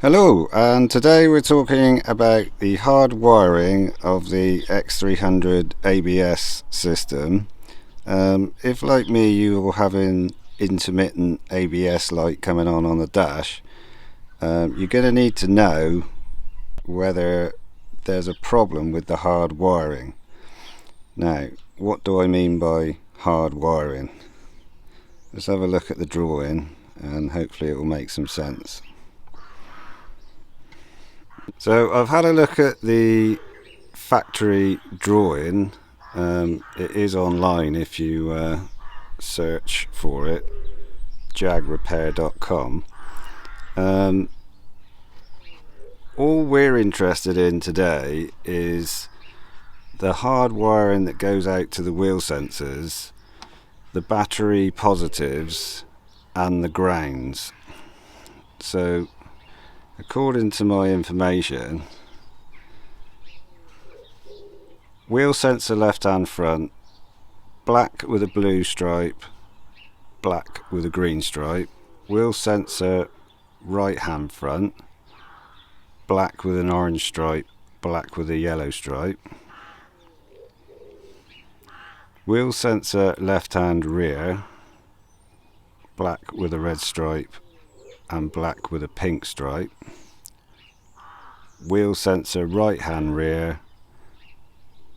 Hello, and today we're talking about the hard wiring of the X300 ABS system. If, like me, you're having intermittent ABS light coming on the dash, you're going to need to know whether there's a problem with the hard wiring. Now, what do I mean by hard wiring? Let's have a look at the drawing and hopefully it will make some sense. So I've had a look at the factory drawing. It is online if you search for it, jagrepair.com. All we're interested in today is the hard wiring that goes out to the wheel sensors, the battery positives and the grounds. So according to my information, wheel sensor left hand front, black with a blue stripe, black with a green stripe. Wheel sensor right hand front, black with an orange stripe, black with a yellow stripe. Wheel sensor left hand rear, black with a red stripe and black with a pink stripe. Wheel sensor right hand rear,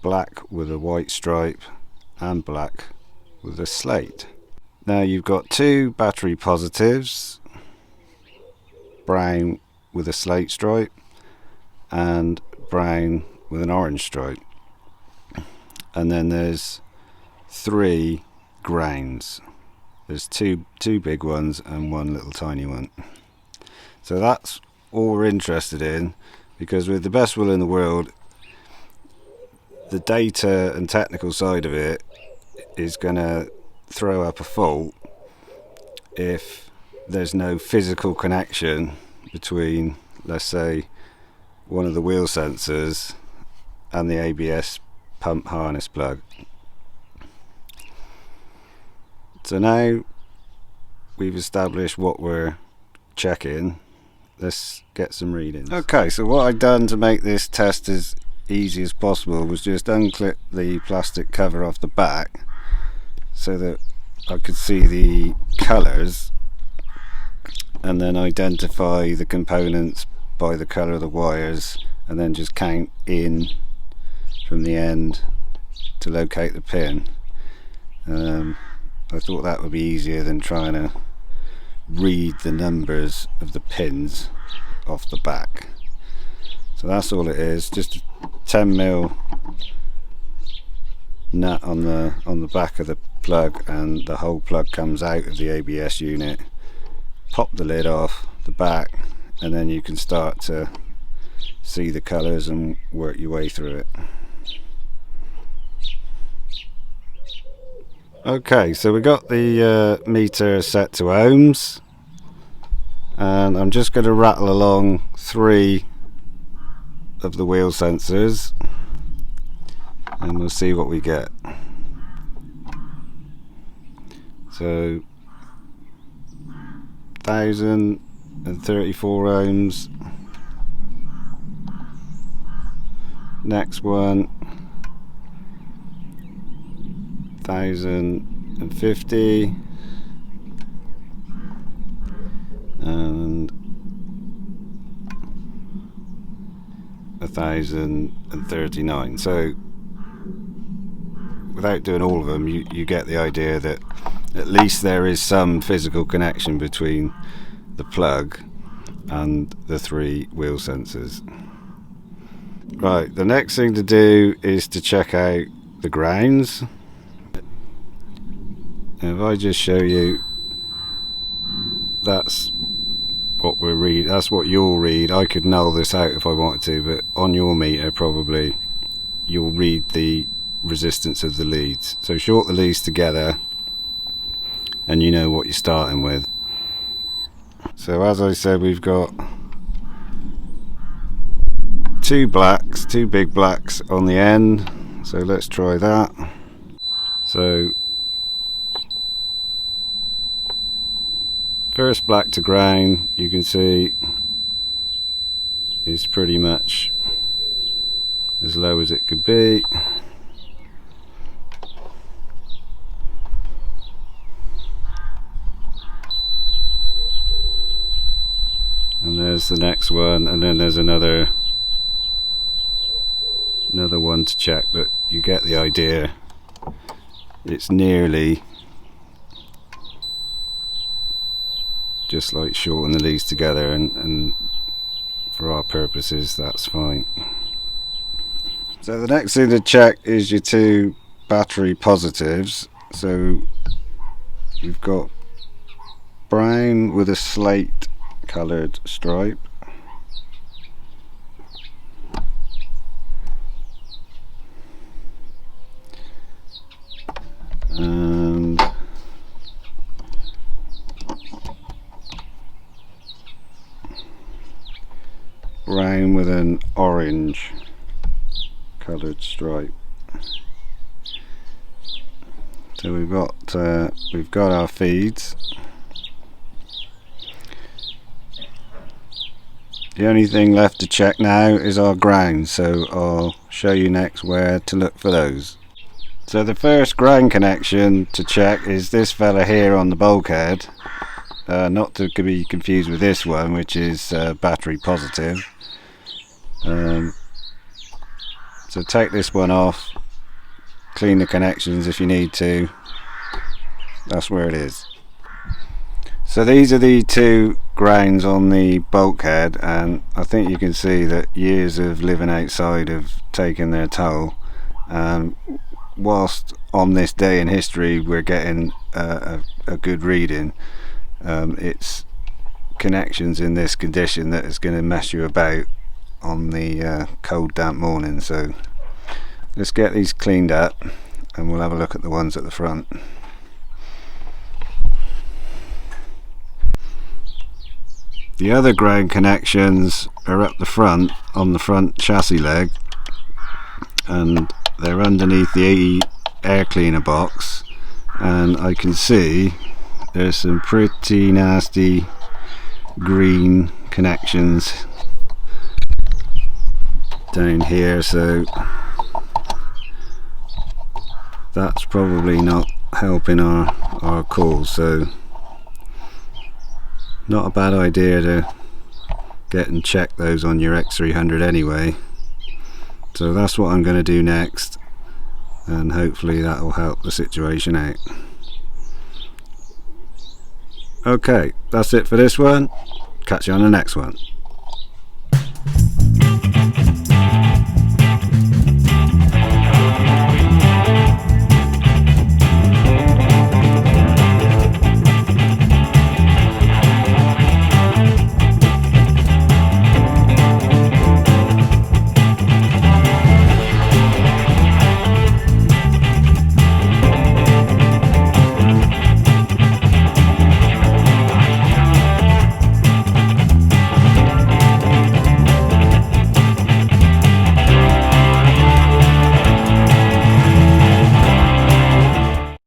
black with a white stripe and black with a slate. Now you've got two battery positives, brown with a slate stripe and brown with an orange stripe, and then there's three grounds. There's two big ones and one little tiny one. So that's all we're interested in, because with the best will in the world, the data and technical side of it is going to throw up a fault if there's no physical connection between, let's say, one of the wheel sensors and the ABS pump harness plug. So now we've established what we're checking, let's get some readings. Okay, so what I've done to make this test as easy as possible was just unclip the plastic cover off the back so that I could see the colours, and then identify the components by the colour of the wires, and then just count in from the end to locate the pin. I thought that would be easier than trying to read the numbers of the pins off the back. So that's all it is, just a 10mm nut on the back of the plug, and the whole plug comes out of the ABS unit. Pop the lid off the back and then you can start to see the colours and work your way through it. Okay, so we got the meter set to ohms, and I'm just going to rattle along three of the wheel sensors and we'll see what we get. So 1034 ohms, next one 1050, and 1039. So without doing all of them, you get the idea that at least there is some physical connection between the plug and the three wheel sensors. Right, the next thing to do is to check out the grounds. If I just show you, that's what we read, that's what you'll read. I could null this out if I wanted to, but on your meter probably you'll read the resistance of the leads. So short the leads together and you know what you're starting with. So as I said, we've got two big blacks on the end, so let's try that. So first black to ground, you can see is pretty much as low as it could be. And there's the next one, and then there's another one to check, but you get the idea. It's nearly just like shorten these together, and for our purposes that's fine. So the next thing to check is your two battery positives. So you've got brown with a slate coloured stripe, and brown with an orange coloured stripe. So we've got our feeds. The only thing left to check now is our ground, so I'll show you next where to look for those. So the first ground connection to check is this fella here on the bulkhead, not to be confused with this one, which is battery positive. So take this one off, clean the connections if you need to. That's where it is. So these are the two grounds on the bulkhead, and I think you can see that years of living outside have taken their toll. Whilst on this day in history we're getting a good reading, it's connections in this condition that is going to mess you about on the cold damp morning. So let's get these cleaned up and we'll have a look at the ones at the front. The other ground connections are up the front on the front chassis leg, and they're underneath the air cleaner box, and I can see there's some pretty nasty green connections down here, so that's probably not helping our cause. So not a bad idea to get and check those on your X300 anyway. So that's what I'm going to do next, and hopefully that will help the situation out. Okay, that's it for this one. Catch you on the next one.